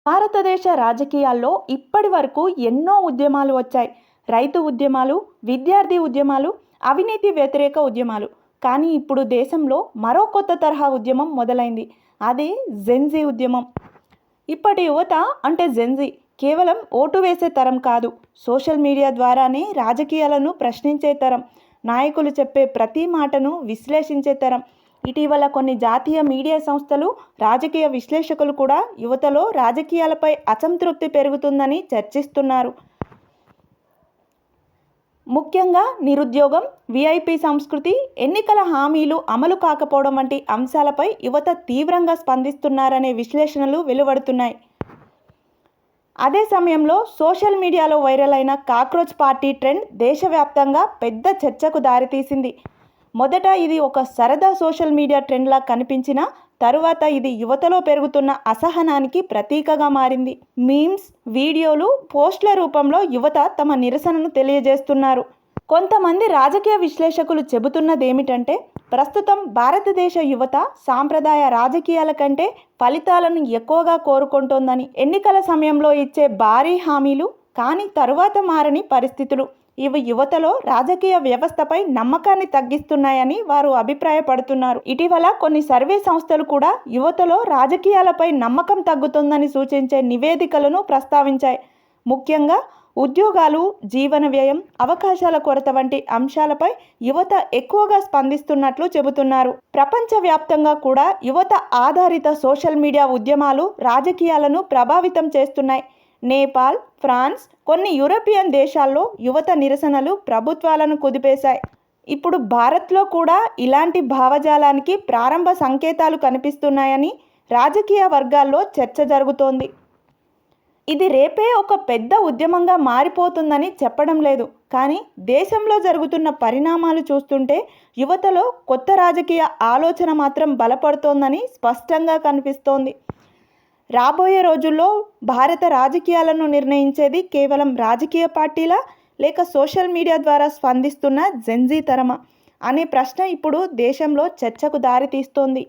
భారతదేశ రాజకీయాల్లో ఇప్పటి వరకు ఎన్నో ఉద్యమాలు వచ్చాయి. రైతు ఉద్యమాలు, విద్యార్థి ఉద్యమాలు, అవినీతి వ్యతిరేక ఉద్యమాలు. కానీ ఇప్పుడు దేశంలో మరో కొత్త తరహా ఉద్యమం మొదలైంది. అదే జెన్జీ ఉద్యమం. ఇప్పటి యువత అంటే జెన్జీ కేవలం ఓటు వేసే తరం కాదు, సోషల్ మీడియా ద్వారానే రాజకీయాలను ప్రశ్నించే తరం, నాయకులు చెప్పే ప్రతి మాటను విశ్లేషించే తరం. ఇటీవల కొన్ని జాతీయ మీడియా సంస్థలు, రాజకీయ విశ్లేషకులు కూడా యువతలో రాజకీయాలపై అసంతృప్తి పెరుగుతుందని చర్చిస్తున్నారు. ముఖ్యంగా నిరుద్యోగం, వీఐపీ సంస్కృతి, ఎన్నికల హామీలు అమలు కాకపోవడం వంటి అంశాలపై యువత తీవ్రంగా స్పందిస్తున్నారనే విశ్లేషణలు వెలువడుతున్నాయి. అదే సమయంలో సోషల్ మీడియాలో వైరల్ అయిన కాక్రోచ్ పార్టీ ట్రెండ్ దేశవ్యాప్తంగా పెద్ద చర్చకు దారితీసింది. మొదట ఇది ఒక సరదా సోషల్ మీడియా ట్రెండ్లా కనిపించినా తరువాత ఇది యువతలో పెరుగుతున్న అసహనానికి ప్రతీకగా మారింది. మీమ్స్, వీడియోలు, పోస్టుల రూపంలో యువత తమ నిరసనను తెలియజేస్తున్నారు. కొంతమంది రాజకీయ విశ్లేషకులు చెబుతున్నదేమిటంటే, ప్రస్తుతం భారతదేశ యువత సాంప్రదాయ రాజకీయాల కంటే ఫలితాలను ఎక్కువగా కోరుకుంటోందని, ఎన్నికల సమయంలో ఇచ్చే భారీ హామీలు కానీ తరువాత మారని పరిస్థితులు ఇవి యువతలో రాజకీయ వ్యవస్థపై నమ్మకాన్ని తగ్గిస్తున్నాయని వారు అభిప్రాయపడుతున్నారు. ఇటీవల కొన్ని సర్వే సంస్థలు కూడా యువతలో రాజకీయాలపై నమ్మకం తగ్గుతుందని సూచించే నివేదికలను ప్రస్తావించాయి. ముఖ్యంగా ఉద్యోగాలు, జీవన వ్యయం, అవకాశాల కొరత వంటి అంశాలపై యువత ఎక్కువగా స్పందిస్తున్నట్లు చెబుతున్నారు. ప్రపంచవ్యాప్తంగా కూడా యువత ఆధారిత సోషల్ మీడియా ఉద్యమాలు రాజకీయాలను ప్రభావితం చేస్తున్నాయి. నేపాల్, ఫ్రాన్స్, కొన్ని యూరోపియన్ దేశాల్లో యువత నిరసనలు ప్రభుత్వాలను కుదిపేశాయి. ఇప్పుడు భారత్లో కూడా ఇలాంటి భావజాలానికి ప్రారంభ సంకేతాలు కనిపిస్తున్నాయని రాజకీయ వర్గాల్లో చర్చ జరుగుతోంది. ఇది రేపే ఒక పెద్ద ఉద్యమంగా మారిపోతుందని చెప్పడం లేదు, కానీ దేశంలో జరుగుతున్న పరిణామాలు చూస్తుంటే యువతలో కొత్త రాజకీయ ఆలోచన మాత్రం బలపడుతోందని స్పష్టంగా కనిపిస్తోంది. రాబోయే రోజుల్లో భారత రాజకీయాలను నిర్ణయించేది కేవలం రాజకీయ పార్టీలా, లేక సోషల్ మీడియా ద్వారా స్పందిస్తున్న జెన్జీ తరమా అనే ప్రశ్న ఇప్పుడు దేశంలో చర్చకు దారితీస్తోంది.